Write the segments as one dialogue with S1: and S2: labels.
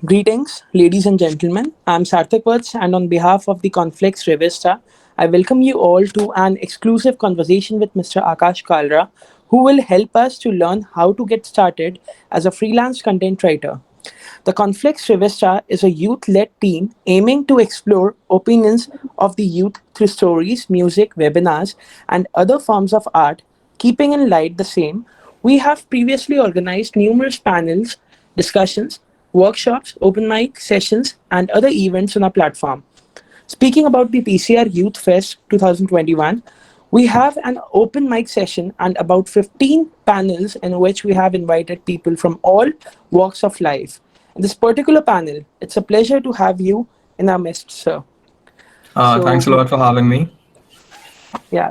S1: Greetings, ladies and gentlemen. I'm Sarthak Vats, and on behalf of the Conflicts Revista, I welcome you all to an exclusive conversation with Mr. Akash Kalra, who will help us to learn how to get started as a freelance content writer. The Conflicts Revista is a youth led team aiming to explore opinions of the youth through stories, music, webinars, and other forms of art. Keeping in light the same, we have previously organized numerous panels, discussions, workshops, open mic sessions, and other events on our platform. Speaking about the PCR Youth Fest 2021, we have an open mic session and about 15 panels in which we have invited people from all walks of life. In this particular panel, it's a pleasure to have you in our midst, sir. So,
S2: Thanks a lot for having me.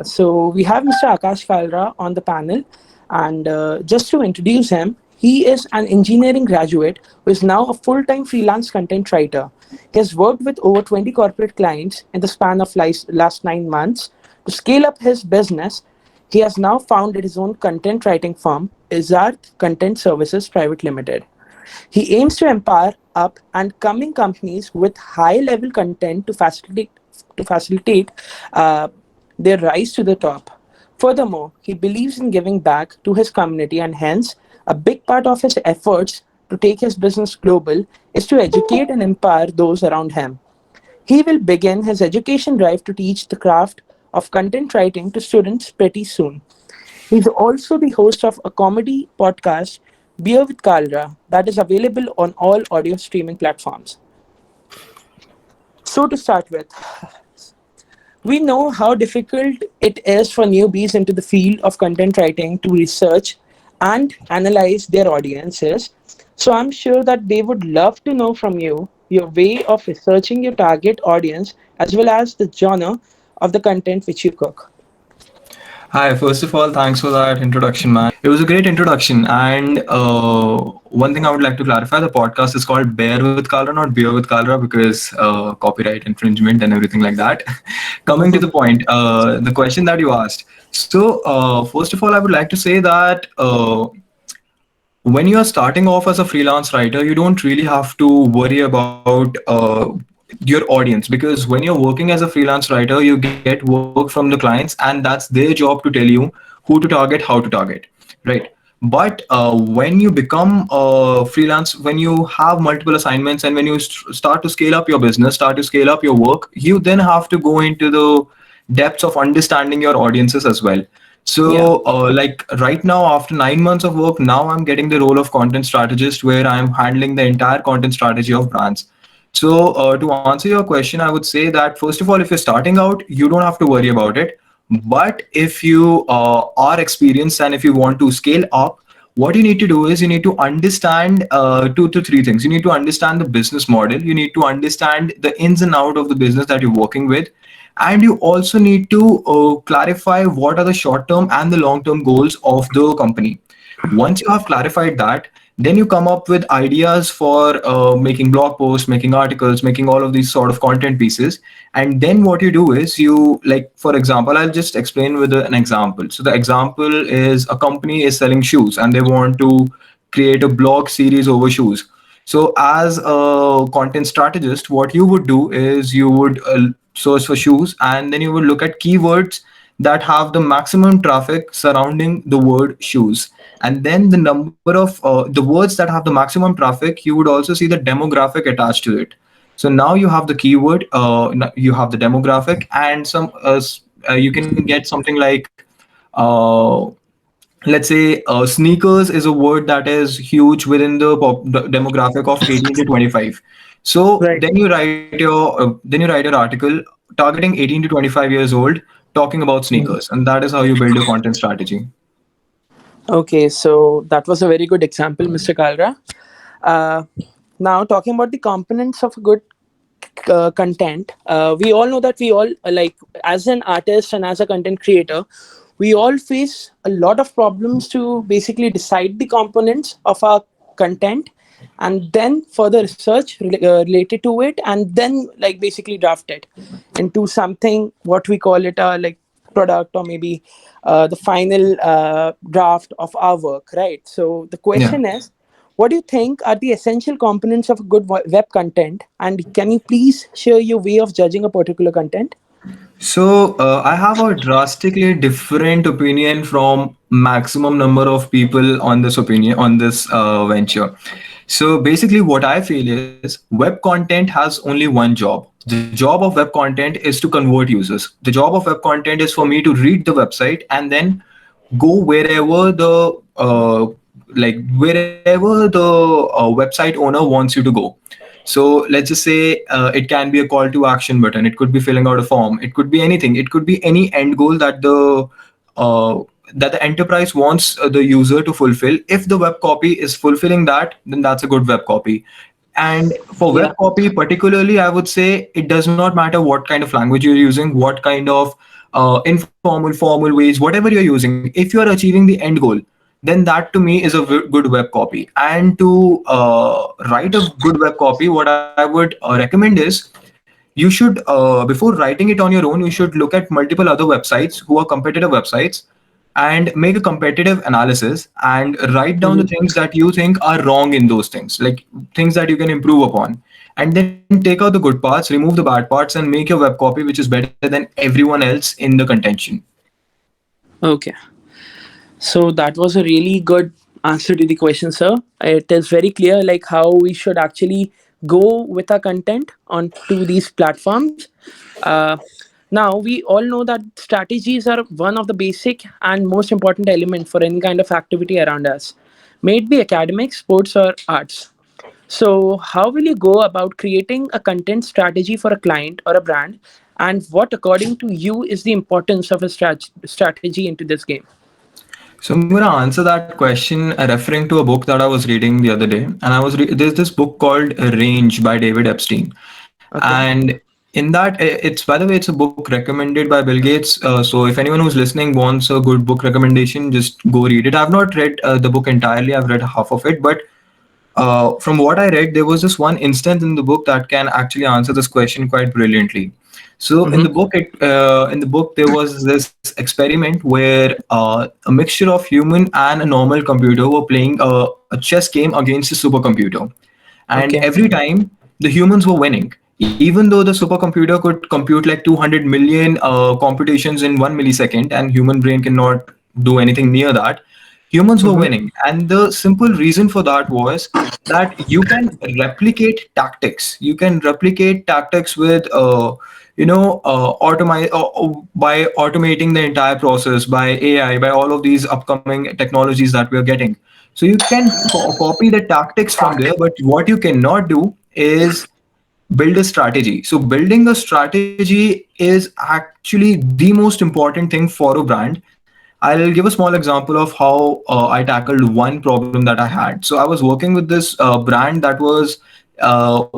S1: so we have Mr. Akash Kalra on the panel, and just to introduce him, he is an engineering graduate who is now a full-time freelance content writer. He has worked with over 20 corporate clients in the span of last 9 months. To scale up his business, he has now founded his own content writing firm, Izard Content Services Private Limited. He aims to empower up and coming companies with high level content to facilitate uh, their rise to the top. Furthermore, he believes in giving back to his community, and hence, a big part of his efforts to take his business global is to educate and empower those around him. He will begin his education drive to teach the craft of content writing to students pretty soon. He's also the host of a comedy podcast, Beer with Kalra, that is available on all audio streaming platforms. So, to start with, we know how difficult it is for newbies into the field of content writing to research and analyze their audiences. So, I'm sure that they would love to know from you your way of researching your target audience as well as the genre of the content which you cook.
S2: Hi, first of all, thanks for that introduction, man. It was a great introduction. And one thing I would like to clarify, the podcast is called Bear with Kalra, not Beer with Kalra, because copyright infringement and everything like that. Coming to the point, the question that you asked. So, first of all, I would like to say that when you are starting off as a freelance writer, you don't really have to worry about your audience, because when you're working as a freelance writer, you get work from the clients, and that's their job to tell you who to target, how to target, right? But when you become a freelance, when you have multiple assignments, and when you start to scale up your business, start to scale up your work, you then have to go into the depths of understanding your audiences as well.
S1: Yeah.
S2: So, like right now, after 9 months of work, now I'm getting the role of content strategist, where I'm handling the entire content strategy of brands. So, to answer your question, I would say that first of all, if you're starting out, you don't have to worry about it. But if you are experienced and if you want to scale up, what you need to do is you need to understand two to three things. You need to understand the business model. You need to understand the ins and out of the business that you're working with, and you also need to clarify what are the short term and the long term goals of the company. Once you have clarified that, then you come up with ideas for making blog posts, making articles, making all of these sort of content pieces. And then what you do is you, like, for example, I'll just explain with an example. So the example is a company is selling shoes and they want to create a blog series over shoes. So as a content strategist, what you would do is you would search for shoes, and then you would look at keywords that have the maximum traffic surrounding the word shoes. And then the number of the words that have the maximum traffic, you would also see the demographic attached to it. So now you have the keyword, you have the demographic, and you can get something like uh, let's say sneakers is a word that is huge within the demographic of 18 to 25. So
S1: Right.
S2: then you write your article targeting 18 to 25 years old, talking about sneakers, and that is how you build your content strategy.
S1: Okay, so that was a very good example, Mr. Kalra. Uh, Now, talking about the components of a good content, we all know that we all, like, as an artist and as a content creator, we all face a lot of problems to basically decide the components of our content and then further research related to it, and then like basically draft it into something what we call it a like product, or maybe the final draft of our work, right? So the
S2: Yeah.
S1: question is, What do you think are the essential components of good web content? And can you please share your way of judging a particular content?
S2: So I have a drastically different opinion from maximum number of people on this opinion on this venture. So basically, what I feel is web content has only one job. The job of web content is to convert users. The job of web content is for me to read the website and then go wherever the wherever the website owner wants you to go. So let's just say it can be a call to action button. It could be filling out a form. It could be anything. It could be any end goal uh, that the enterprise wants the user to fulfill. If the web copy is fulfilling that, then that's a good web copy. And for
S1: Yeah.
S2: web copy particularly, I would say it does not matter what kind of language you're using, what kind of informal, formal ways, whatever you're using. If you're achieving the end goal, then that to me is a good web copy. And to write a good web copy, what I would recommend is you should before writing it on your own, you should look at multiple other websites who are competitive websites and make a competitive analysis and write down the
S1: Mhm.
S2: things that you think are wrong in those things, like things that you can improve upon, and then take out the good parts, remove the bad parts, and make your web copy which is better than everyone else in the contention.
S1: Okay. So that was a really good answer to the question, sir. It is very clear like how we should actually go with our content onto these platforms. Uh, Now we all know that strategies are one of the basic and most important element for any kind of activity around us, may it be academic, sports, or arts. So, how will you go about creating a content strategy for a client or a brand, and what, according to you, is the importance of a strategy into this game?
S2: So I'm going to answer that question referring to a book that I was reading the other day, and there's this book called Range by David Epstein,
S1: Okay.
S2: and in that it's by the way it's a book recommended by Bill Gates. So if anyone who's listening wants a good book recommendation, just go read it. I've not read the book entirely. I've read half of it, but from what I read, there was this one instance in the book that can actually answer this question quite brilliantly. So
S1: Mm-hmm.
S2: in the book, there was this experiment where a mixture of human and a normal computer were playing a chess game against a supercomputer, and
S1: Okay.
S2: every time the humans were winning, even though the supercomputer could compute like 200 million computations in 1 millisecond, and human brain cannot do anything near that. Humans were
S1: Mm-hmm.
S2: winning, and the simple reason for that was that you can replicate tactics. You can replicate tactics with by automating the entire process by AI, by all of these upcoming technologies that we're getting. So you can copy the tactics from there, but what you cannot do is build a strategy. So building a strategy is actually the most important thing for a brand. I'll give a small example of how I tackled one problem that I had. So I was working with this brand uh,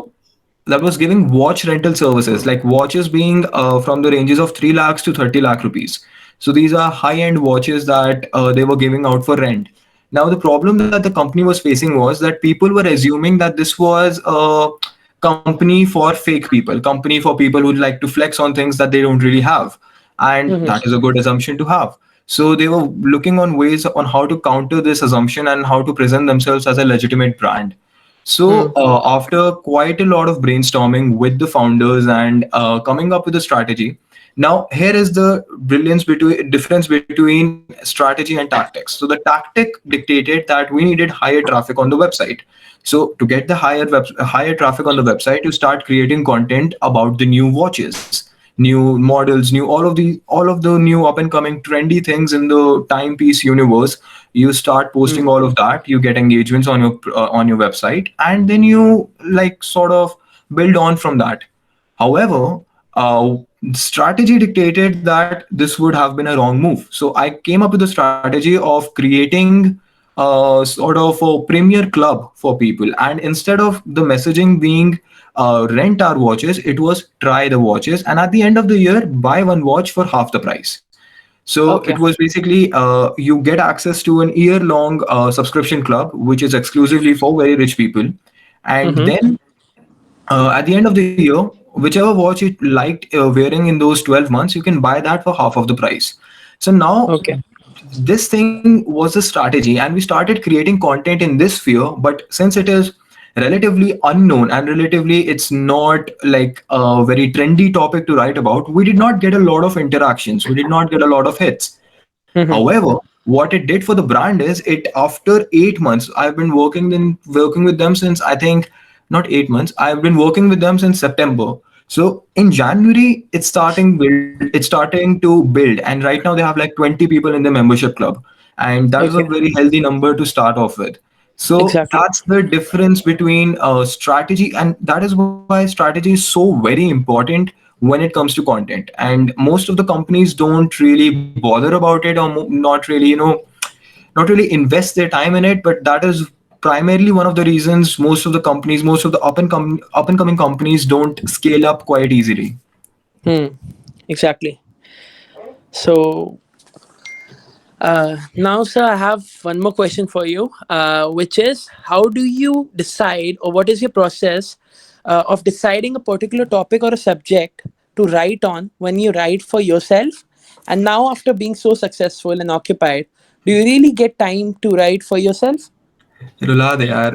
S2: that was giving watch rental services, like watches being from the ranges of 3 lakhs to 30 lakh rupees. So these are high end watches that they were giving out for rent. Now the problem that the company was facing was that people were assuming that this was a company for fake people, company for people who like to flex on things that they don't really have, and
S1: Mm-hmm.
S2: that is a good assumption to have. So they were looking on ways on how to counter this assumption and how to present themselves as a legitimate brand. So, after quite a lot of brainstorming with the founders and coming up with a strategy, now here is the difference between strategy and tactics. So, the tactic dictated that we needed higher traffic on the website. So, to get the higher traffic on the website, you start creating content about the new watches, new models, new all of the new up and coming trendy things in the timepiece universe. You start posting all of that, you get engagements on your website, and then you like sort of build on from that. However, strategy dictated that this would have been a wrong move. So I came up with a strategy of creating sort of a premier club for people. And instead of the messaging being rent our watches, it was try the watches. And at the end of the year, buy one watch for half the price. So it
S1: Okay.
S2: was basically you get access to an year-long subscription club, which is exclusively for very rich people. And
S1: Mm-hmm.
S2: then at the end of the year, whichever watch you liked wearing in those 12 months, you can buy that for half of the price. So now
S1: Okay.
S2: this thing was a strategy, and we started creating content in this sphere. But since it is relatively unknown and relatively it's not like a very trendy topic to write about, we did not get a lot of interactions, we did not get a lot of hits.
S1: Mm-hmm.
S2: However, what it did for the brand is, it after 8 months, I've been working with them since, I think, not 8 months. I've been working with them since September. So in January, it's starting to build, and right now they have like 20 people in the membership club, and that is a
S1: Okay.
S2: very healthy number to start off with. So
S1: Exactly.
S2: that's the difference between strategy, and that is why strategy is so very important when it comes to content. And most of the companies don't really bother about it, or not really, not really invest their time in it. But that is primarily one of the reasons most of the up and coming companies don't scale up quite easily.
S1: Hmm. Exactly. So now, sir, I have one more question for you, which is, how do you decide, or what is your process of deciding a particular topic or a subject to write on when you write for yourself? And now, after being so successful and occupied, do you really get time to write for yourself?
S2: रुला दे यार.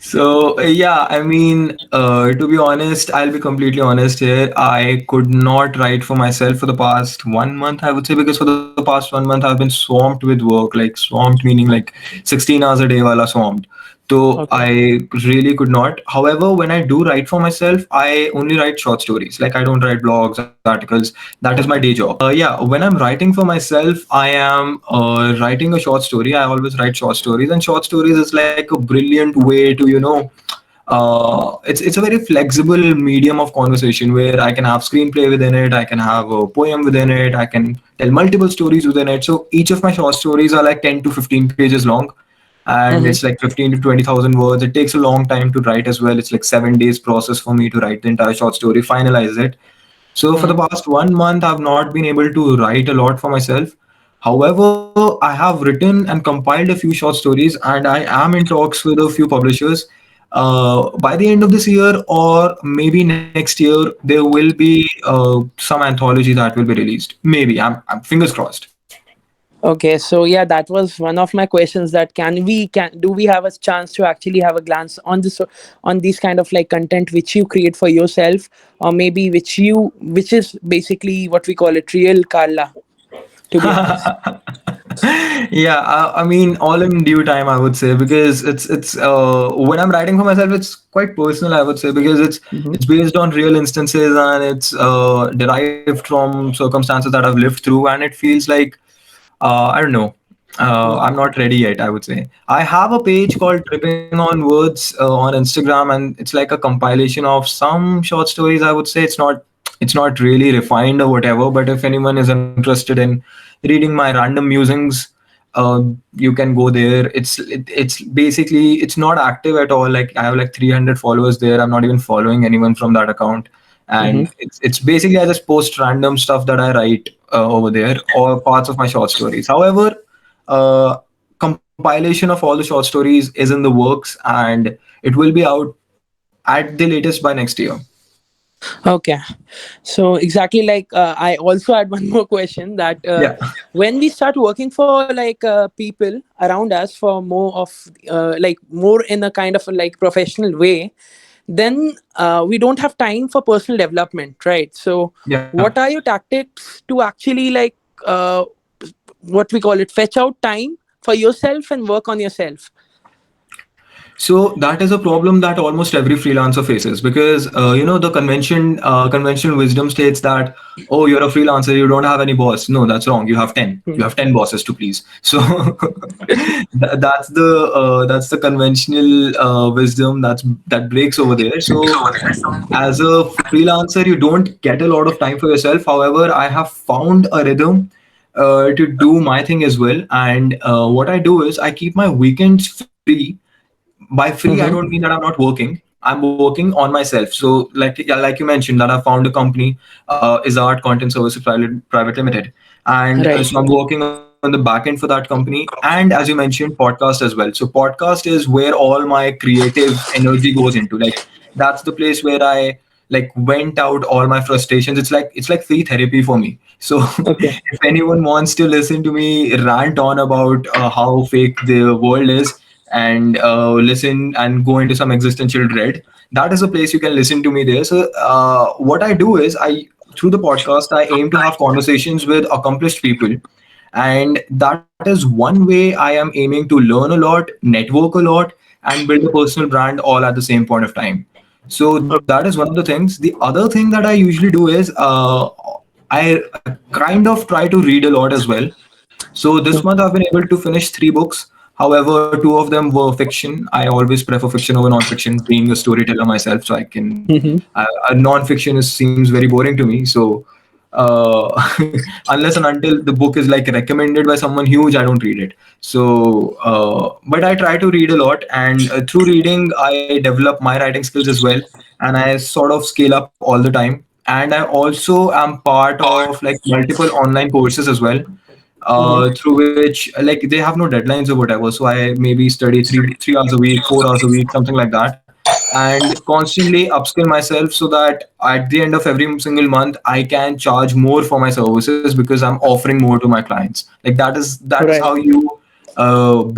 S2: So yeah, I mean, to be honest, I'll be completely honest here. I could not write for myself for the past 1 month, I would say, because for the past 1 month I've been swamped with work, like swamped meaning like 16 hours a day, wala swamped. So
S1: Okay.
S2: I really could not. However, when I do write for myself, I only write short stories. Like, I don't write blogs, articles. That is my day job. Yeah, when I'm writing for myself, I am writing a short story. I always write short stories, and short stories is like a brilliant way to, it's a very flexible medium of conversation where I can have screenplay within it, I can have a poem within it, I can tell multiple stories within it. So each of my short stories are like 10 to 15 pages long, and
S1: Mm-hmm.
S2: it's like 15 to 20,000 words. It takes a long time to write as well. It's like 7 days process for me to write the entire short story, finalize it. So for the past 1 month, I've not been able to write a lot for myself. However, I have written and compiled a few short stories, and I am in talks with a few publishers. By the end of this year, or maybe next year, there will be some anthology that will be released. Maybe. I'm fingers crossed.
S1: Okay, so yeah, that was one of my questions. That can do we have a chance to actually have a glance on this, on these kind of like content which you create for yourself, or maybe which is basically what we call it real Carla, to be honest.
S2: Yeah, I mean, all in due time, I would say, because it's when I'm writing for myself, it's quite personal, I would say, because
S1: Hmm.
S2: it's based on real instances, and it's derived from circumstances that I've lived through, and it feels like, I don't know. I'm not ready yet, I would say. I have a page called Tripping on Words on Instagram, and it's like a compilation of some short stories, I would say. It's not really refined or whatever, but if anyone is interested in reading my random musings, you can go there. It's basically, it's not active at all. Like, I have like 300 followers there. I'm not even following anyone from that account,
S1: Hmm.
S2: and it's basically, I just post random stuff that I write over there, or parts of my short stories. However, uh, compilation of all the short stories is in the works, and it will be out at the latest by next year.
S1: Okay, so exactly, like I also had one more question, that
S2: Yeah.
S1: when we start working for like people around us for more of like more in a kind of a, like professional way, then we don't have time for personal development, right? So
S2: Yeah.
S1: what are your tactics to actually like what we call it, fetch out time for yourself and work on yourself?
S2: So that is a problem that almost every freelancer faces, because the conventional wisdom states that, oh, you're a freelancer, you don't have any boss. No, that's wrong. You have 10.
S1: Hmm.
S2: You have 10 bosses to please. So that's the conventional wisdom that breaks over there. So as a freelancer, you don't get a lot of time for yourself. However, I have found a rhythm to do my thing as well. And what I do is, I keep my weekends free. By free, I don't
S1: Hmm.
S2: mean that I'm not working. I'm working on myself. So, like, yeah, like you mentioned, that I found a company, is Art Content Services Private Limited, and
S1: Right.
S2: so I'm working on the back end for that company. And as you mentioned, podcast as well. So podcast is where all my creative energy goes into. Like, that's the place where I like vent out all my frustrations. It's like free therapy for me. So
S1: Okay.
S2: if anyone wants to listen to me rant on about how fake the world is, and listen and go into some existential dread, that is a place you can listen to me there. So what I do is, I through the podcast, I aim to have conversations with accomplished people, and that is one way I am aiming to learn a lot, network a lot, and build a personal brand all at the same point of time. So that is one of the things. The other thing that I usually do is, I kind of try to read a lot as well. So this month I've been able to finish 3 books. However, 2 of them were fiction. I always prefer fiction over non-fiction, being a storyteller myself. So I can,
S1: Mhm.
S2: non-fiction seems very boring to me. So unless and until the book is like recommended by someone huge, I don't read it. So, but I try to read a lot, and through reading, I develop my writing skills as well, and I sort of scale up all the time. And I also am part of like multiple online courses as well,
S1: Mhm.
S2: through which, like, they have no deadlines or whatever. So I maybe study three hours a week, 4 hours a week, something like that, and constantly upskill myself so that at the end of every single month I can charge more for my services because I'm offering more to my clients. Like, that is how
S1: Right.
S2: you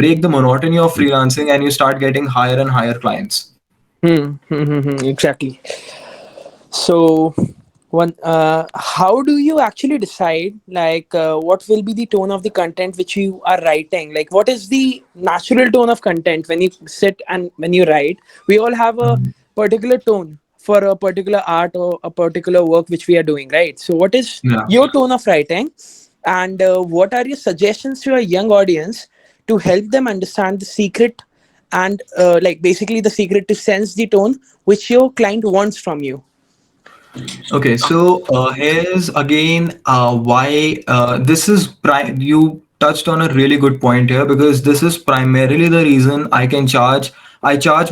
S2: break the monotony of freelancing, and you start getting higher and higher clients.
S1: Exactly. So, how do you actually decide like what will be the tone of the content which you are writing? Like, what is the natural tone of content when you sit and when you write? We all have a particular tone for a particular art or a particular work which we are doing, right? So, what is
S2: Yeah.
S1: your tone of writing, and what are your suggestions to a young audience to help them understand the secret and like basically the secret to sense the tone which your client wants from you?
S2: Okay, so here's again why this is you touched on a really good point here, because this is primarily the reason I charge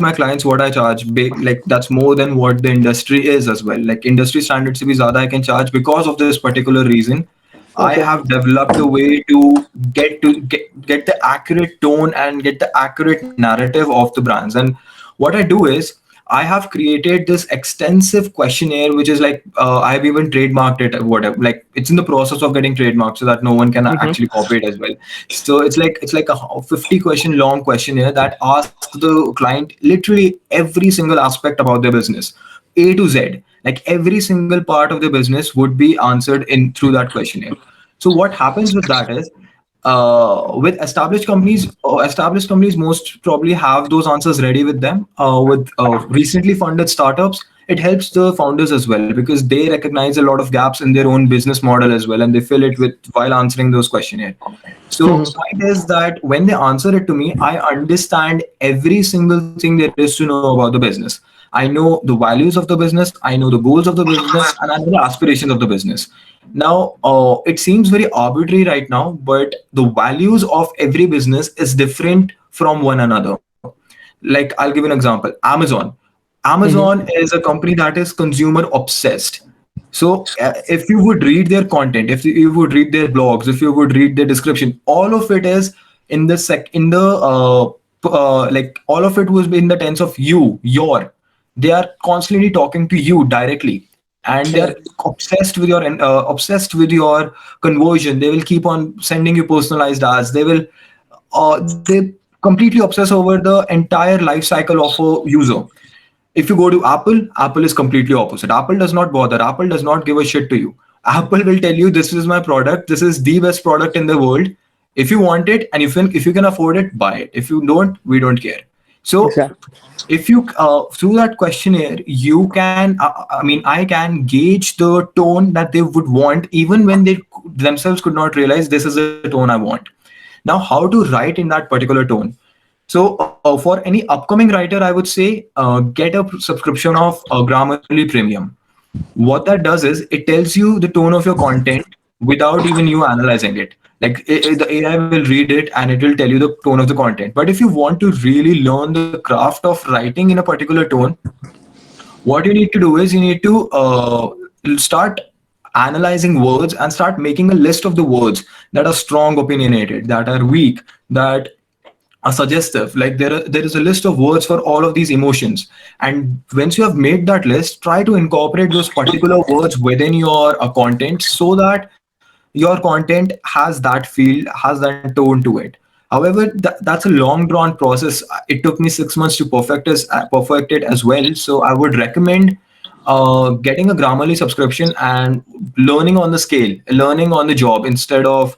S2: my clients what I charge. Like, that's more than what the industry is as well. Like, industry standards se bhi zyada I can charge because of this particular reason. I
S1: Okay.
S2: have developed a way to get the accurate tone and get the accurate narrative of the brands. And what I do is, I have created this extensive questionnaire, which is like, I've even trademarked it, or whatever. Like, it's in the process of getting trademarked so that no one can
S1: Mm-hmm.
S2: actually copy it as well. So it's like a 50-question long questionnaire that asks the client literally every single aspect about their business, A to Z. Like, every single part of the business would be answered in through that questionnaire. So what happens with that is, with established companies most probably have those answers ready with them. With recently funded startups, it helps the founders as well, because they recognize a lot of gaps in their own business model as well, and they fill it with while answering those questionnaire. So point is that when they answer it to me, I understand every single thing there is to know about the business. I know the values of the business, I know the goals of the business, and I know the aspirations of the business. Now, it seems very arbitrary right now, but the values of every business is different from one another. Like, I'll give an example. Amazon
S1: Mm-hmm.
S2: is a company that is consumer obsessed. So if you would read their content, if you would read their blogs, if you would read their description, all of it is in the like, all of it was in the tense of you, your. They are constantly talking to you directly, and they're
S1: Right.
S2: obsessed with your conversion. They will keep on sending you personalized ads. They completely obsess over the entire life cycle of a user. If you go to Apple is completely opposite. Apple does not bother. Apple does not give a shit to you. Apple will tell you, this is my product, this is the best product in the world. If you want it, and if you can afford it, buy it. If you don't, we don't care. So
S1: Exactly.
S2: if you through that questionnaire, you can I mean, I can gauge the tone that they would want, even when they themselves could not realize this is a tone I want. Now, how to write in that particular tone? So for any upcoming writer, I would say, get a subscription of Grammarly Premium. What that does is, it tells you the tone of your content without even you analyzing it. Like, the AI will read it and it will tell you the tone of the content. But if you want to really learn the craft of writing in a particular tone, what you need to do is, you need to start analyzing words and start making a list of the words that are strong opinionated, that are weak, that a suggestive, like there is a list of words for all of these emotions, and once you have made that list, try to incorporate those particular words within your content, so that your content has that feel, has that tone to it. However, that's a long drawn process. It took me 6 months to perfect it as well. So I would recommend getting a Grammarly subscription and learning on the scale, learning on the job, instead of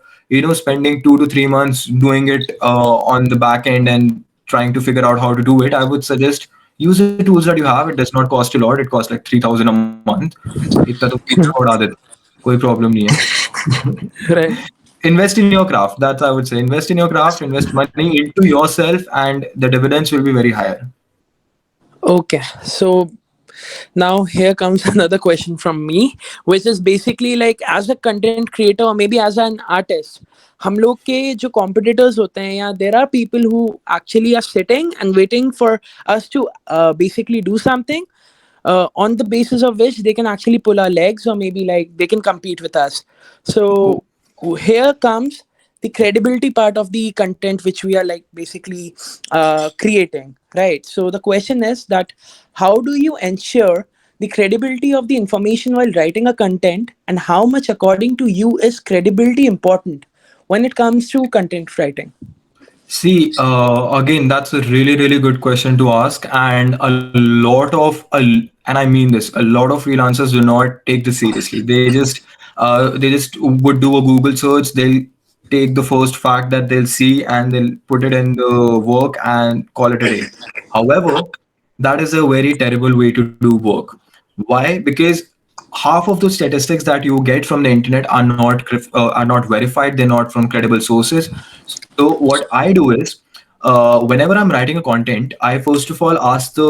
S2: spending 2 to 3 months doing it on the back end and trying to figure out how to do it. I would suggest use the tools that you have. It does not cost a lot. It costs like 3,000 a month. इतना तो छोड़ा देते, कोई problem नहीं है.
S1: Right.
S2: Invest in your craft. That's, I would say, invest in your craft, invest money into yourself, and the dividends will be very higher.
S1: Okay. So now here comes another question from me, which is basically like, as a content creator or maybe as an artist, हम लोग के जो competitors होते हैं, या there are people who actually are sitting and waiting for us to basically do something on the basis of which they can actually pull our legs, or maybe like they can compete with us. So here comes the credibility part of the content which we are like basically creating, right? So the question is that, how do you ensure the credibility of the information while writing a content, and how much according to you is credibility important when it comes to content writing?
S2: See, again, that's a really, really good question to ask, and and I mean this, a lot of freelancers do not take this seriously. They just would do a Google search. They'll take the first fact that they'll see and they'll put it in the work and call it a day. However, that is a very terrible way to do work. Why? Because half of the statistics that you get from the internet are not verified. They're not from credible sources. So what I do is, whenever I'm writing a content, I first of all ask the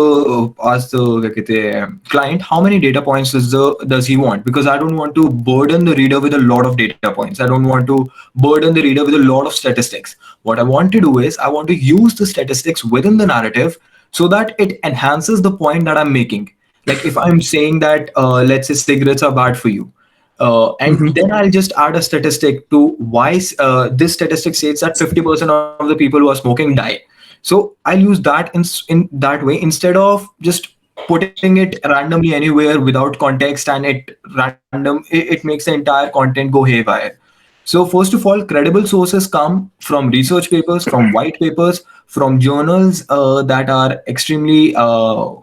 S2: क्या कहते हैं, client how many data points does he want, because I don't want to burden the reader with a lot of data points. I don't want to burden the reader with a lot of statistics. What I want to do is I want to use the statistics within the narrative so that it enhances the point that I'm making. Like if I'm saying that, let's say cigarettes are bad for you, and then I'll just add a statistic to why this statistic states that 50% of the people who are smoking die. So I'll use that in that way, instead of just putting it randomly anywhere without context, and it makes the entire content go haywire. So first of all, credible sources come from research papers, from white papers, from journals that are extremely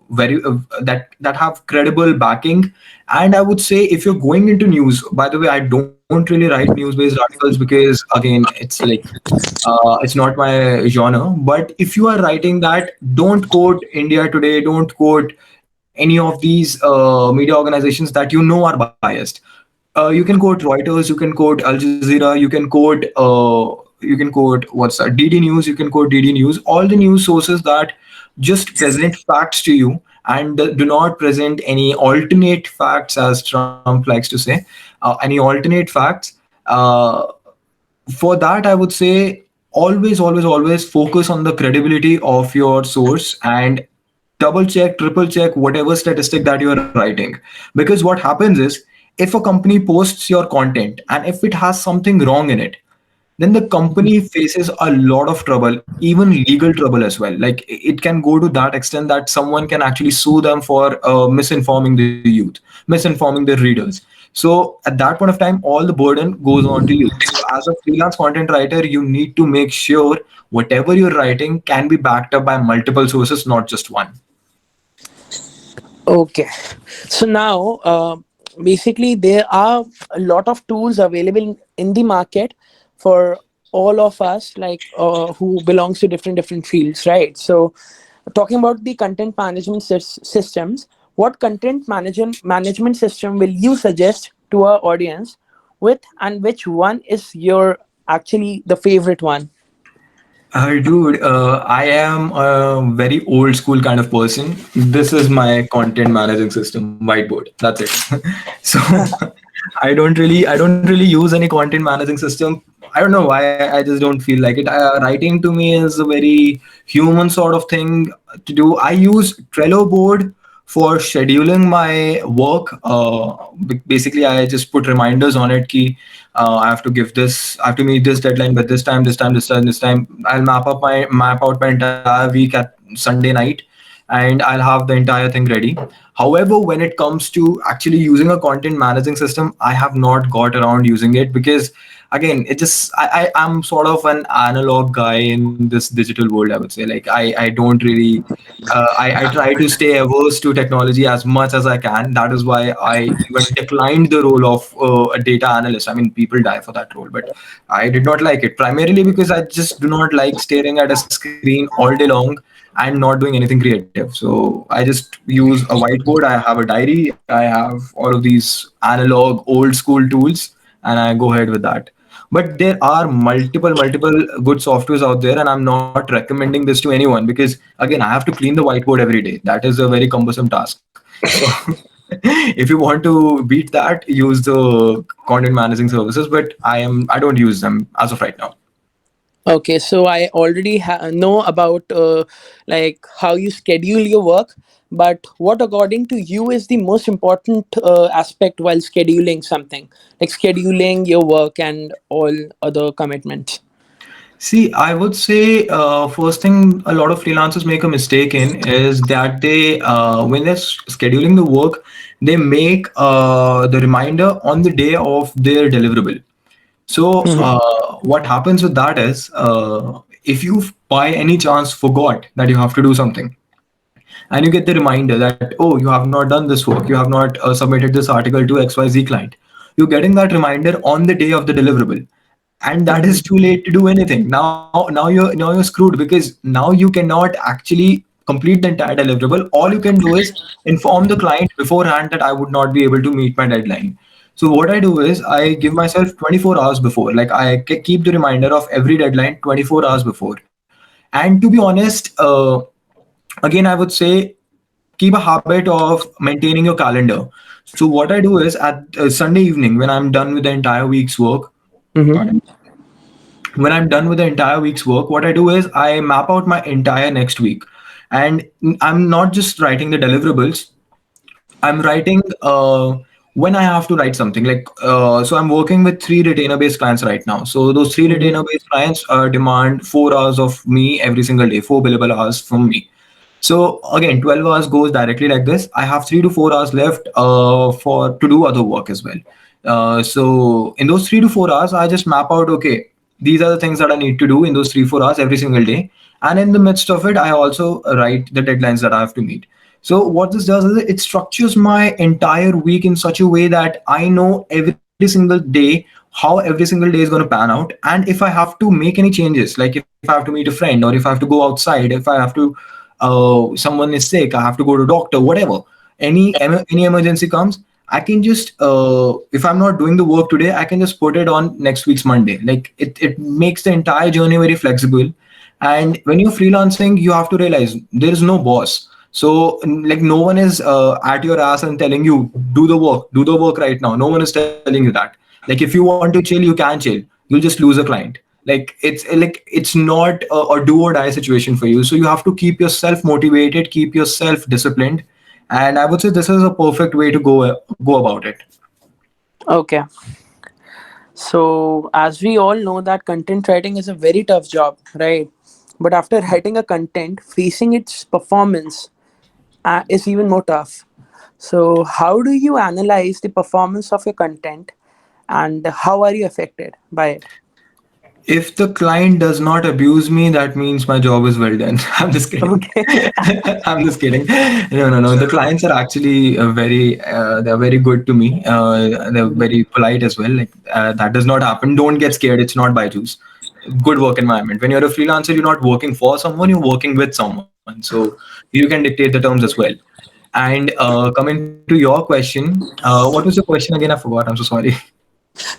S2: very that have credible backing. And I would say, if you're going into news, by the way, I don't really write news-based articles because, again, it's like it's not my genre. But if you are writing that, don't quote India Today, don't quote any of these media organizations that are biased. You can quote Reuters, you can quote Al Jazeera, you can quote what's that, DD News, you can quote DD News, all the news sources that just present facts to you and do not present any alternate facts, as Trump likes to say, any alternate facts. Uh, for that, I would say, always focus on the credibility of your source, and double check, triple check whatever statistic that you're writing. Because what happens is, if a company posts your content and if it has something wrong in it, then the company faces a lot of trouble, even legal trouble as well. Like it can go to that extent that someone can actually sue them for misinforming the youth, misinforming their readers. So at that point of time, all the burden goes on to you. So as a freelance content writer, you need to make sure whatever you're writing can be backed up by multiple sources, not just one.
S1: Okay. So now, basically, there are a lot of tools available in the market for all of us, like who belongs to different fields, right? So, talking about the content management systems, what content management system will you suggest to our audience with, and which one is your actually the favorite one?
S2: Dude, I am a very old school kind of person. This is my content managing system, whiteboard. That's it. So I don't really use any content managing system. I don't know why. I just don't feel like it. Writing to me is a very human sort of thing to do. I use Trello board For scheduling my work, basically I just put reminders on it. Ki, I have to give this, I have to meet this deadline by this time, this time, this time, this time. I'll map out my entire week at Sunday night, and I'll have the entire thing ready. However, when it comes to actually using a content managing system, I have not got around using it because again, it just I'm sort of an analog guy in this digital world, I would say. Like I don't really I try to stay averse to technology as much as I can. That is why I even declined the role of a data analyst. I mean, people die for that role, but I did not like it primarily because I just do not like staring at a screen all day long and not doing anything creative. So I just use a whiteboard. I have a diary. I have all of these analog, old school tools, and I go ahead with that. But there are multiple good softwares out there, and I'm not recommending this to anyone because again, I have to clean the whiteboard every day. That is a very cumbersome task. So if you want to beat that, use the content managing services, but I don't use them as of right now.
S1: Okay, so I already know about like how you schedule your work, but what according to you is the most important aspect while scheduling something, like scheduling your work and all other commitments?
S2: See, I would say first thing a lot of freelancers make a mistake in is that they, when they're scheduling the work, they make the reminder on the day of their deliverable. So what happens with that is, if you by any chance forgot that you have to do something, and you get the reminder that, oh, you have not done this work, you have not submitted this article to XYZ client, you're getting that reminder on the day of the deliverable, and that is too late to do anything. Now you're screwed because now you cannot actually complete the entire deliverable. All you can do is inform the client beforehand that I would not be able to meet my deadline. So what I do is I give myself 24 hours before. Like I keep the reminder of every deadline 24 hours before. And to be honest, again, I would say keep a habit of maintaining your calendar. So what I do is at Sunday evening when I'm done with the entire week's work,
S1: Mm-hmm.
S2: pardon, when I'm done with the entire week's work, what I do is I map out my entire next week. And I'm not just writing the deliverables, I'm writing when I have to write something. Like, so I'm working with three retainer based clients right now. So those three
S1: Mm-hmm.
S2: retainer based clients demand 4 hours of me every single day, 4 billable hours from me. So again, 12 hours goes directly like this. I have 3 to 4 hours left for to do other work as well. So in those 3 to 4 hours, I just map out, okay, these are the things that I need to do in those 3 4 hours every single day. And in the midst of it, I also write the deadlines that I have to meet. So what this does is it structures my entire week in such a way that I know every single day how every single day is going to pan out. And if I have to make any changes, like if I have to meet a friend or if I have to go outside, if I have to someone is sick, I have to go to doctor, whatever, any emergency comes, I can just if I'm not doing the work today, I can just put it on next week's Monday. Like it makes the entire journey very flexible. And when you're freelancing, you have to realize there is no boss. So like no one is at your ass and telling you do the work right now. No one is telling you that. Like if you want to chill, you can chill. You'll just lose a client. It's not a do or die situation for you. So you have to keep yourself motivated, keep yourself disciplined, and I would say this is a perfect way to go about it.
S1: Okay. So, as we all know, that content writing is a very tough job, right? But after writing a content, facing its performance is even more tough. So, how do you analyze the performance of your content and how are you affected by it?
S2: If the client does not abuse me, that means my job is well done. I'm just kidding.
S1: Okay.
S2: I'm just kidding. No. The clients are actually they're very good to me. They're very polite as well. Like that does not happen. Don't get scared. It's not by choose. Good work environment. When you're a freelancer, you're not working for someone. You're working with someone. So you can dictate the terms as well. And coming to your question, what was your question again? I forgot. I'm so sorry.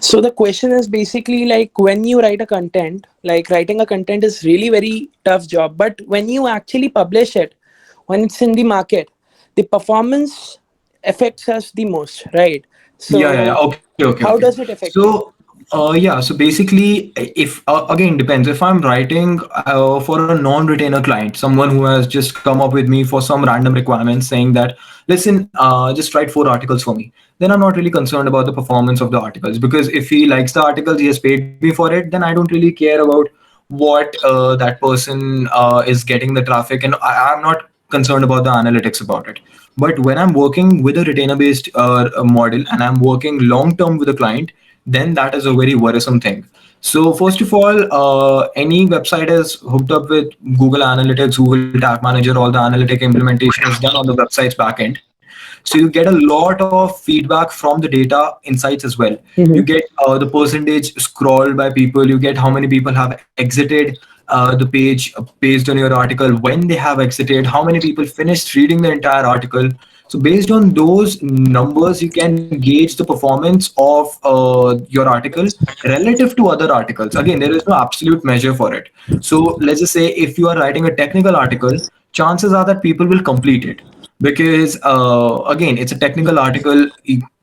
S1: So the question is basically like when you write a content, like writing a content is really very tough job. But when you actually publish it, when it's in the market, the performance affects us the most, right?
S2: Yeah.
S1: So
S2: Okay.
S1: how does it affect
S2: So
S1: you?
S2: Yeah, so basically, if again depends. If I'm writing for a non-retainer client, someone who has just come up with me for some random requirements, saying that, listen, just write 4 articles for me, then I'm not really concerned about the performance of the articles, because if he likes the articles, he has paid me for it, then I don't really care about what that person is getting the traffic, and I'm not concerned about the analytics about it. But when I'm working with a retainer-based model and I'm working long-term with a client, then that is a very worrisome thing. So first of all, any website is hooked up with Google Analytics, Google Tag Manager, all the analytic implementation is done on the website's backend. So you get a lot of feedback from the data insights as well. You
S1: Mm-hmm.
S2: get the percentage scrolled by people. You get how many people have exited the page based on your article, when they have exited, how many people finished reading the entire article. So based on those numbers, you can gauge the performance of your article relative to other articles. Again, there is no absolute measure for it. So let's just say if you are writing a technical article, chances are that people will complete it, because again, it's a technical article.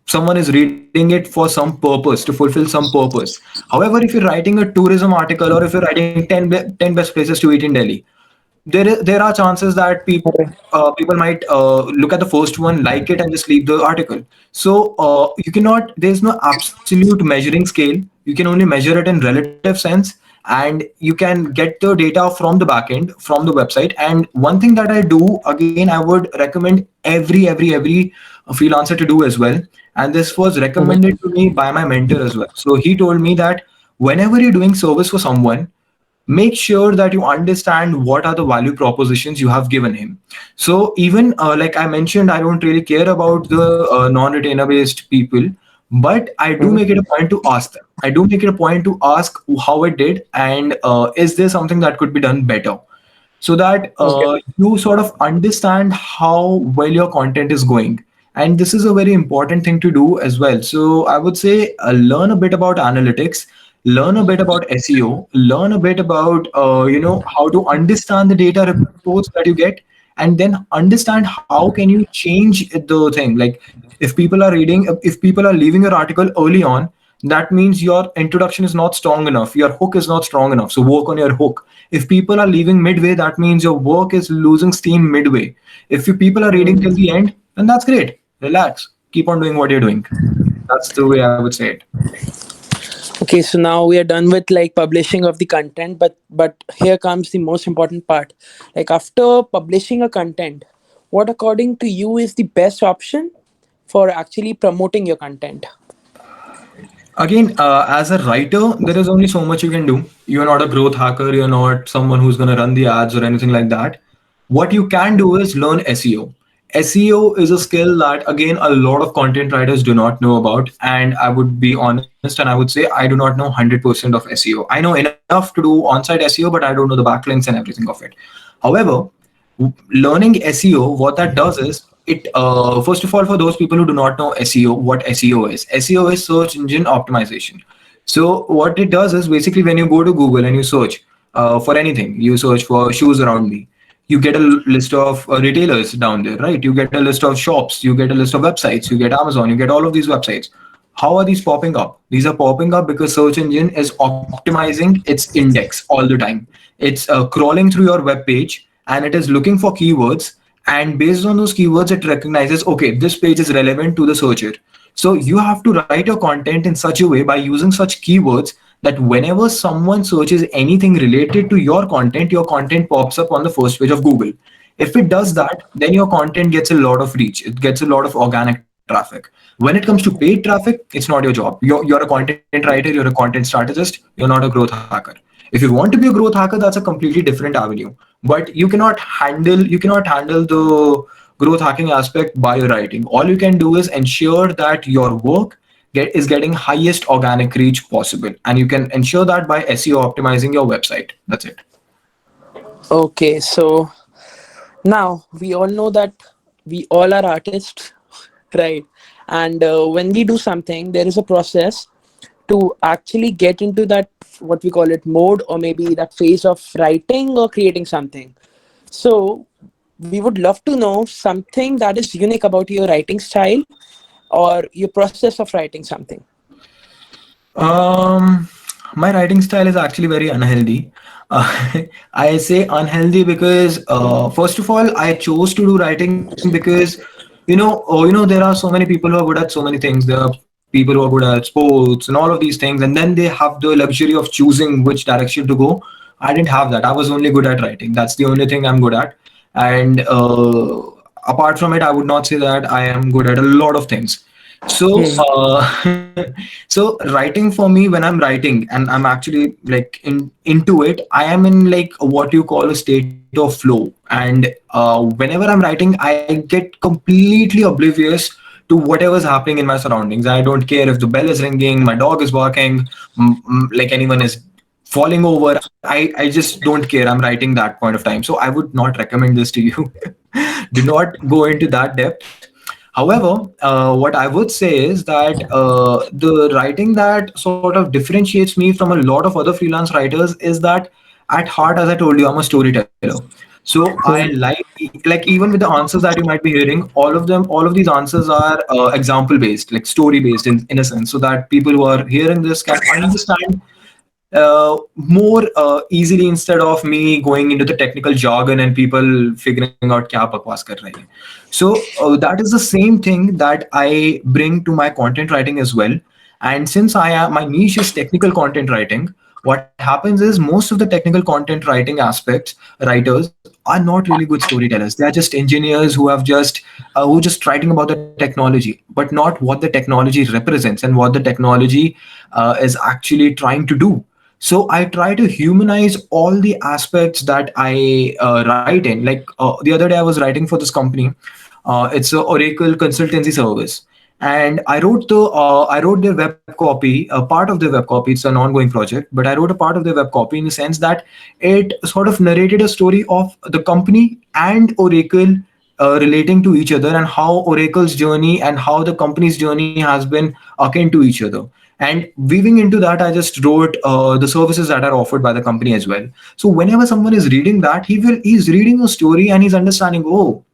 S2: Someone is reading it for some purpose, to fulfill some purpose. However, if you're writing a tourism article, or if you're writing 10 best places to eat in Delhi, there are chances that people might look at the first one, like it, and just leave the article. So you cannot. There's no absolute measuring scale. You can only measure it in relative sense, and you can get the data from the backend, from the website. And one thing that I do, again, I would recommend every freelancer to do as well. And this was recommended to me by my mentor as well. So he told me that whenever you're doing service for someone, make sure that you understand what are the value propositions you have given him. So even like I mentioned, I don't really care about the non-retainer based people, but I do make it a point to ask them. I do make it a point to ask how it did, and is there something that could be done better, so that
S1: Okay.
S2: you sort of understand how well your content is going. And this is a very important thing to do as well. So I would say learn a bit about analytics, learn a bit about SEO, learn a bit about how to understand the data reports that you get, and then understand how can you change the thing. Like, if people are leaving your article early on, that means your introduction is not strong enough, your hook is not strong enough, so work on your hook. If people are leaving midway, that means your work is losing steam midway. If you people are reading till the end, then that's great. Relax, keep on doing what you're doing. That's the way I would say it.
S1: Okay, so now we are done with like publishing of the content, but here comes the most important part. Like after publishing a content, what according to you is the best option for actually promoting your content?
S2: Again, as a writer, there is only so much you can do. You're not a growth hacker, you're not someone who's going to run the ads or anything like that. What you can do is learn SEO. SEO is a skill that, again, a lot of content writers do not know about. And I would be honest and I would say I do not know 100% of SEO. I know enough to do on site SEO, but I don't know the backlinks and everything of it. However, learning SEO, what that does is it first of all, for those people who do not know SEO, what SEO is. SEO is search engine optimization. So what it does is basically when you go to Google and you search for anything, you search for shoes around me, you get a list of retailers down there, right? You get a list of shops, you get a list of websites, you get Amazon, you get all of these websites. How are these popping up? These are popping up because search engine is optimizing its index all the time. It's crawling through your web page, and it is looking for keywords, and based on those keywords it recognizes, okay, this page is relevant to the searcher. So you have to write your content in such a way by using such keywords that whenever someone searches anything related to your content pops up on the first page of Google. If it does that, then your content gets a lot of reach. It gets a lot of organic traffic. When it comes to paid traffic, it's not your job. You're a content writer, you're a content strategist, you're not a growth hacker. If you want to be a growth hacker, that's a completely different avenue. But you cannot handle the growth hacking aspect by writing. All you can do is ensure that your work is getting highest organic reach possible, and you can ensure that by SEO optimizing your website. That's it.
S1: Okay, so now we all know that we all are artists, right? And when we do something, there is a process to actually get into that, what we call it, mode, or maybe that phase of writing or creating something. So we would love to know something that is unique about your writing style or your process of writing something.
S2: Um, my writing style is actually very unhealthy. I say unhealthy because, first of all, I chose to do writing because, there are so many people who are good at so many things. There are people who are good at sports and all of these things, and then they have the luxury of choosing which direction to go. I didn't have that. I was only good at writing. That's the only thing I'm good at. And apart from it, I would not say that I am good at a lot of things. So,
S1: Hmm.
S2: so writing for me, when I'm writing and I'm actually like into it, I am in like what you call a state of flow. And whenever I'm writing, I get completely oblivious to whatever's happening in my surroundings. I don't care if the bell is ringing, my dog is barking, like anyone is falling over. I just don't care. I'm writing that point of time. So I would not recommend this to you. Do not go into that depth. However, what I would say is that the writing that sort of differentiates me from a lot of other freelance writers is that at heart, as I told you, I'm a storyteller. So I like even with the answers that you might be hearing, all of these answers are example based, like story based in a sense, so that people who are hearing this can understand more easily instead of me going into the technical jargon and people figuring out kya bakwas kar rahe hain. So that is the same thing that I bring to my content writing as well. And since my niche is technical content writing, what happens is most of the technical content writing aspects writers are not really good storytellers. They are just engineers who are just writing about the technology, but not what the technology represents and what the technology is actually trying to do. So I try to humanize all the aspects that I write in. Like the other day, I was writing for this company. It's a Oracle consultancy service, and I wrote their web copy. A part of their web copy. It's an ongoing project, but I wrote a part of their web copy in the sense that it sort of narrated a story of the company and Oracle relating to each other, and how Oracle's journey and how the company's journey has been akin to each other. And weaving into that, I just wrote the services that are offered by the company as well. So whenever someone is reading that, he's reading a story and he's understanding, oh,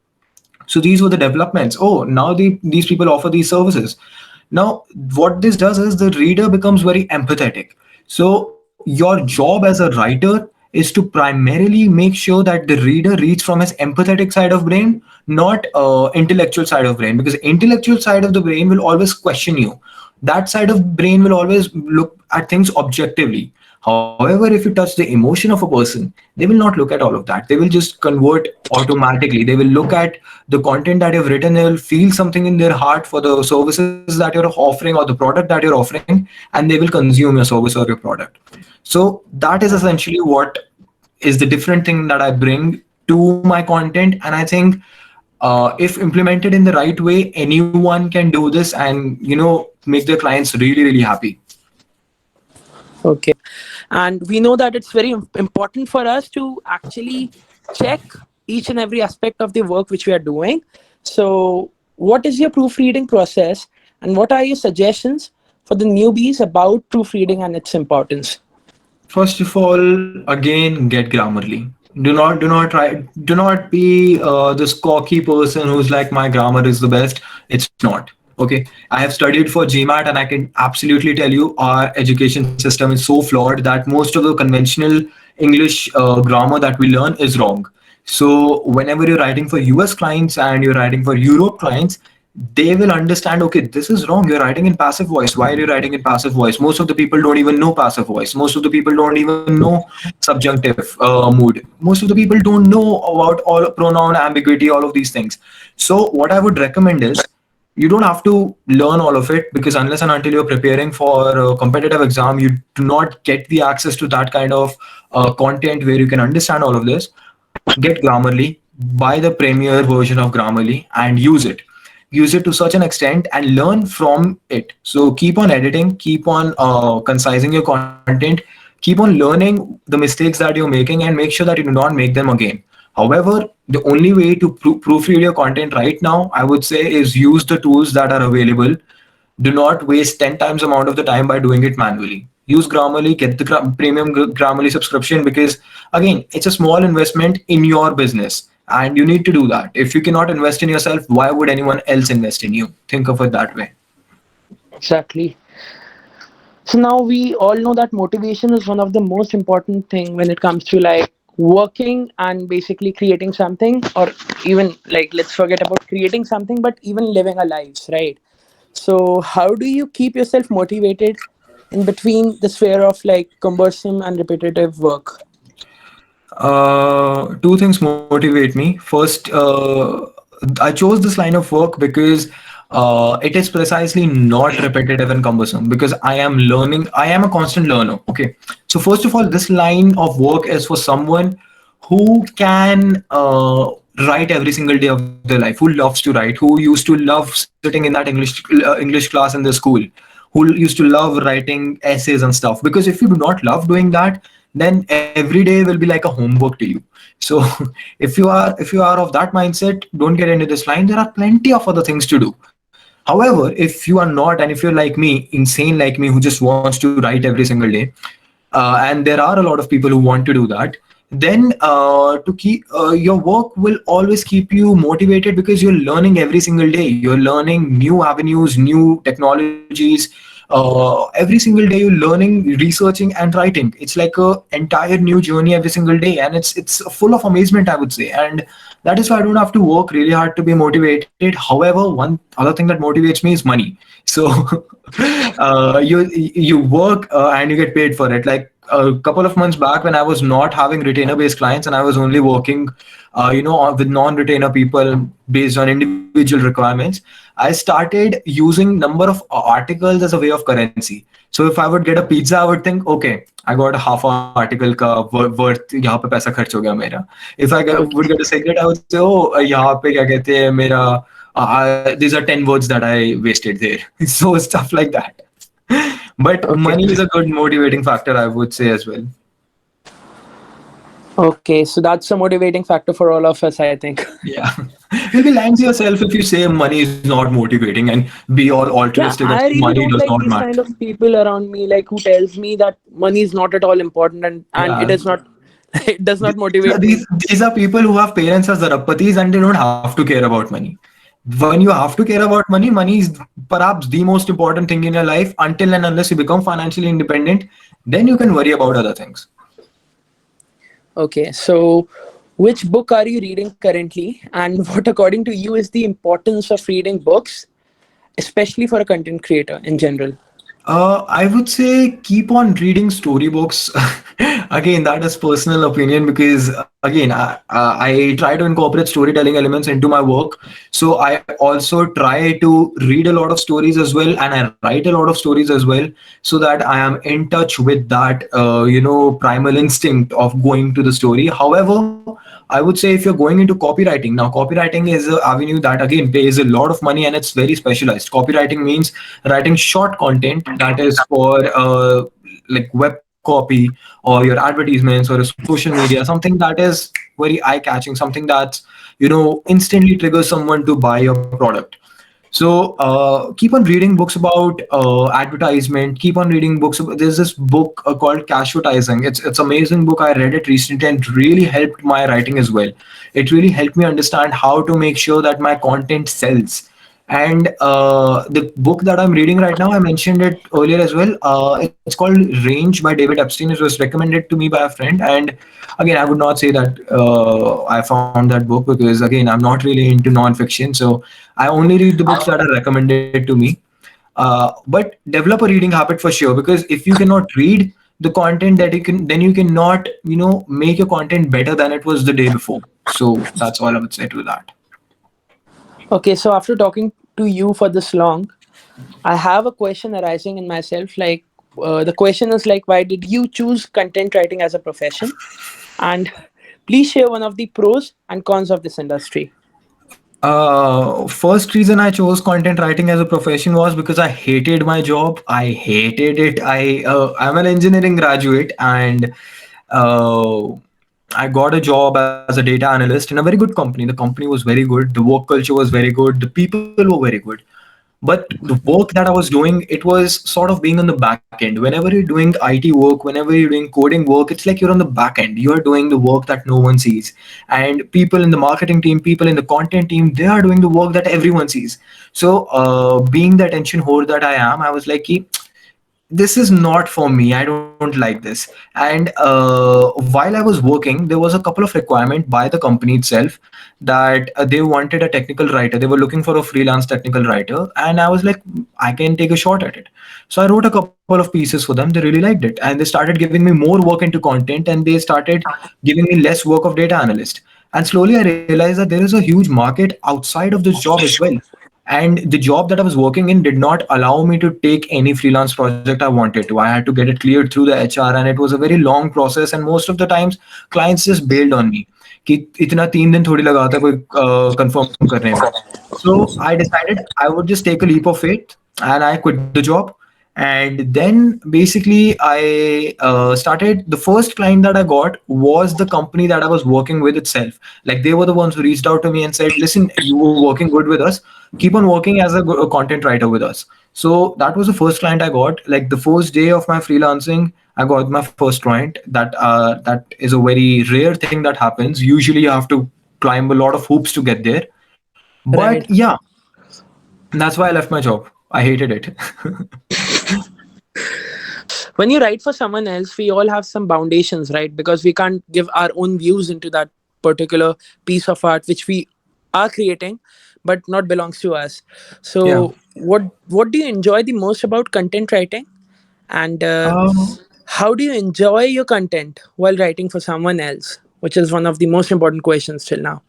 S2: so these were the developments. Oh, now these people offer these services. Now, what this does is the reader becomes very empathetic. So your job as a writer is to primarily make sure that the reader reads from his empathetic side of brain, not intellectual side of brain, because intellectual side of the brain will always question you. That side of brain will always look at things objectively. However, if you touch the emotion of a person, they will not look at all of that. They will just convert automatically. They will look at the content that you've written. They will feel something in their heart for the services that you're offering or the product that you're offering, and they will consume your service or your product. So that is essentially what is the different thing that I bring to my content. And I think if implemented in the right way, anyone can do this and make their clients really really happy.
S1: Okay. And we know that it's very important for us to actually check each and every aspect of the work which we are doing. So, what is your proofreading process and what are your suggestions for the newbies about proofreading and its importance?
S2: First of all, again, get Grammarly. Do not be this cocky person who's like, my grammar is the best. It's not. Okay. I have studied for GMAT, and I can absolutely tell you our education system is so flawed that most of the conventional English grammar that we learn is wrong. So whenever you're writing for US clients and you're writing for Europe clients, they will understand, okay, this is wrong. You're writing in passive voice. Why are you writing in passive voice? Most of the people don't even know passive voice. Most of the people don't even know subjunctive mood. Most of the people don't know about all pronoun ambiguity, all of these things. So what I would recommend is, you don't have to learn all of it, because unless and until you're preparing for a competitive exam, you do not get the access to that kind of content where you can understand all of this. Get Grammarly, buy the premier version of Grammarly and use it. Use it to such an extent and learn from it. So keep on editing, keep on concising your content, keep on learning the mistakes that you're making, and make sure that you do not make them again. However, the only way to proofread your content right now, I would say, is use the tools that are available. Do not waste 10 times amount of the time by doing it manually. Use Grammarly, get the premium Grammarly subscription, because again, it's a small investment in your business and you need to do that. If you cannot invest in yourself, why would anyone else invest in you? Think of it that way.
S1: Exactly. So now we all know that motivation is one of the most important thing when it comes to like working and basically creating something, or even like let's forget about creating something, but even living our lives, right? So how do you keep yourself motivated in between the sphere of like cumbersome and repetitive work?
S2: Two things motivate me. First, I chose this line of work because it is precisely not repetitive and cumbersome, because I am learning. I am a constant learner. Okay. So first of all, this line of work is for someone who can write every single day of their life, who loves to write, who used to love sitting in that English class in the school, who used to love writing essays and stuff. Because if you do not love doing that, then every day will be like a homework to you. So if you are of that mindset, don't get into this line. There are plenty of other things to do. However, if you are not, and if you're like me, insane like me, who just wants to write every single day, and there are a lot of people who want to do that, then to keep your work will always keep you motivated, because you're learning every single day. You're learning new avenues, new technologies. Every single day you're learning, researching, and writing. It's like a entire new journey every single day, and it's full of amazement, I would say. And that is why I don't have to work really hard to be motivated. However, one other thing that motivates me is money. So you work and you get paid for it. Like a couple of months back, when I was not having retainer based clients and I was only working with non retainer people based on individual requirements, I started using number of articles as a way of currency. So if I would get a pizza, I would think, okay, I got a half article ka worth, यहाँ पे पैसा खर्च हो गया मेरा. If would
S1: Okay.
S2: get a cigarette, I would say, oh, यहाँ पे क्या कहते हैं मेरा, these are 10 words that I wasted there. So stuff like that. But
S1: Okay.
S2: money is a good motivating factor, I would say, as well.
S1: Okay, so that's a motivating factor for all of us, I think.
S2: Yeah. You'll be lying to yourself if you say money is not motivating and be all
S1: Yeah,
S2: altruistic and
S1: I
S2: say
S1: really
S2: money
S1: don't
S2: does
S1: like
S2: not
S1: these
S2: matter.
S1: kind of people around me, like who tells me that money is not at all important, and it
S2: Yeah.
S1: is not, it does not
S2: These are,
S1: motivate
S2: these,
S1: me.
S2: these are people who have parents as Rarapatis and they don't have to care about money. When you have to care about money, money is perhaps the most important thing in your life. Until and unless you become financially independent, then you can worry about other things.
S1: Okay, so which book are you reading currently, and what, according to you, is the importance of reading books, especially for a content creator in general?
S2: I would say keep on reading storybooks. Again, that is personal opinion, because again, I try to incorporate storytelling elements into my work. So I also try to read a lot of stories as well, and I write a lot of stories as well, so that I am in touch with that primal instinct of going to the story. However, I would say if you're going into copywriting, now copywriting is an avenue that again pays a lot of money and it's very specialized. Copywriting means writing short content that is for like web copy or your advertisements or a social media, something that is very eye catching, something that instantly triggers someone to buy your product. So keep on reading books about advertisement. Keep on reading books. There's this book called Cashvertising. It's amazing book. I read it recently and it really helped my writing as well. It really helped me understand how to make sure that my content sells. And the book that I'm reading right now, I mentioned it earlier as well. It's called Range by David Epstein. It was recommended to me by a friend. And again, I would not say that I found that book, because again, I'm not really into nonfiction. So I only read the books that are recommended to me. But develop a reading habit for sure, because if you cannot read the content that then you cannot, make your content better than it was the day before. So that's all I would say to that.
S1: Okay, so after talking to you for this long, I have a question arising in myself. Like, the question is like, why did you choose content writing as a profession? And please share one of the pros and cons of this industry.
S2: First reason I chose content writing as a profession was because I hated my job. I hated it. I'm an engineering graduate, and uh, I got a job as a data analyst in a very good company. The company was very good. The work culture was very good. The people were very good. But the work that I was doing, it was sort of being on the back end. Whenever you're doing IT work, whenever you're doing coding work, it's like you're on the back end. You're doing the work that no one sees. And people in the marketing team, people in the content team, they are doing the work that everyone sees. So being the attention whore that I am, I was like, "Ki, this is not for me. I don't like this. And while I was working, there was a couple of requirement by the company itself that they wanted a technical writer. They were looking for a freelance technical writer, and I was like, I can take a shot at it. So I wrote a couple of pieces for them. They really liked it, and they started giving me more work into content, and they started giving me less work of data analyst. And slowly I realized that there is a huge market outside of this job as well, and the job that I was working in did not allow me to take any freelance project I wanted to. I had to get it cleared through the HR, and it was a very long process. And most of the times, clients just bailed on me कि इतना 3 दिन थोड़ी लगाता है कोई confirm करने में. So I decided I would just take a leap of faith, and I quit the job. And then basically I started. The first client that I got was the company that I was working with itself. Like, they were the ones who reached out to me and said, listen, you were working good with us, keep on working as a content writer with us. So that was the first client I got. Like, the first day of my freelancing, I got my first client. That is a very rare thing that happens. Usually you have to climb a lot of hoops to get there. But
S1: Right.
S2: yeah, that's why I left my job. I hated it.
S1: When you write for someone else, we all have some foundations, right? Because we can't give our own views into that particular piece of art which we are creating, but not belongs to us.
S2: Yeah.
S1: So, what do you enjoy the most about content writing, and
S2: Um,
S1: how do you enjoy your content while writing for someone else? Which is one of the most important questions till now.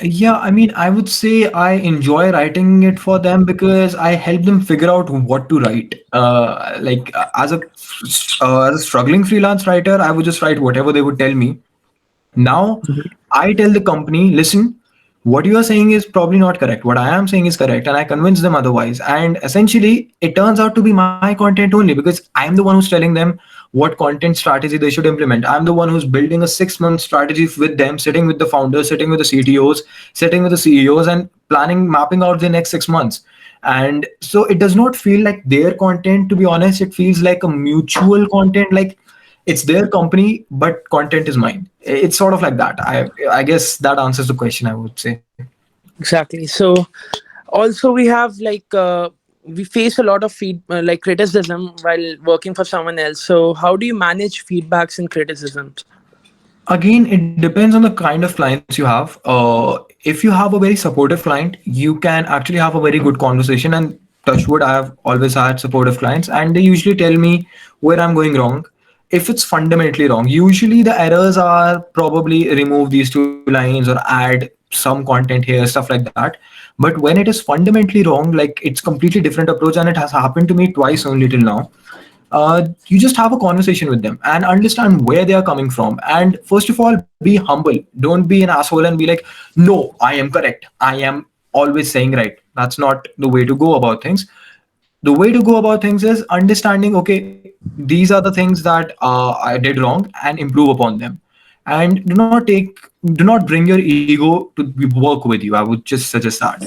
S2: Yeah, I mean, I would say I enjoy writing it for them because I help them figure out what to write. As a struggling freelance writer, I would just write whatever they would tell me. Now, I tell the company, listen, what you are saying is probably not correct. What I am saying is correct, and I convince them otherwise. And essentially, it turns out to be my content only because I'm the one who's telling them what content strategy they should implement. I'm the one who's building a 6 month strategy with them, sitting with the founders, sitting with the CTOs, sitting with the CEOs, and planning, mapping out the next 6 months. And so it does not feel like their content, to be honest. It feels like a mutual content. Like, it's their company, but content is mine. It's sort of like that. I guess that answers the question, I would say.
S1: Exactly. So, also we have like we face a lot of like criticism while working for someone else. So, how do you manage feedbacks and criticisms?
S2: Again, it depends on the kind of clients you have. If you have a very supportive client, you can actually have a very good conversation. And touchwood, I have always had supportive clients, and they usually tell me where I'm going wrong. If it's fundamentally wrong, usually the errors are probably remove these 2 lines or add some content here, stuff like that. But when it is fundamentally wrong, like, it's completely different approach, and it has happened to me twice only till now. You just have a conversation with them and understand where they are coming from. And first of all, be humble. Don't be an asshole and be like, no, I am correct, I am always saying right. That's not the way to go about things. The way to go about things is understanding, okay, these are the things that I did wrong, and improve upon them. And do not bring your ego to work with you. I would just suggest that.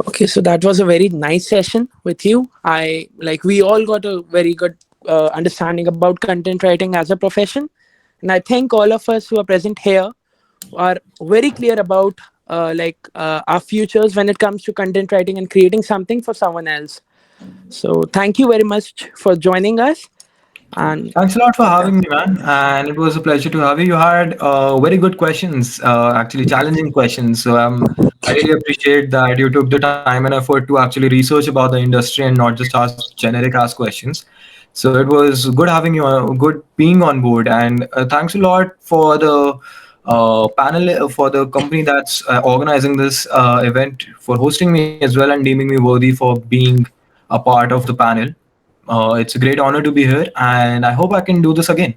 S1: Okay, so that was a very nice session with you. I like we all got a very good understanding about content writing as a profession, and I think all of us who are present here are very clear about our futures when it comes to content writing and creating something for someone else. So thank you very much for joining us. And
S2: Thanks a lot for
S1: yeah,
S2: having me, man. And it was a pleasure to have you. You had very good questions, actually challenging questions. So I really appreciate that you took the time and effort to actually research about the industry and not just ask questions. So it was good having you, good being on board. And thanks a lot for the panel, for the company that's organizing this event, for hosting me as well and deeming me worthy for being a part of the panel. It's a great honor to be here, and I hope I can do this again.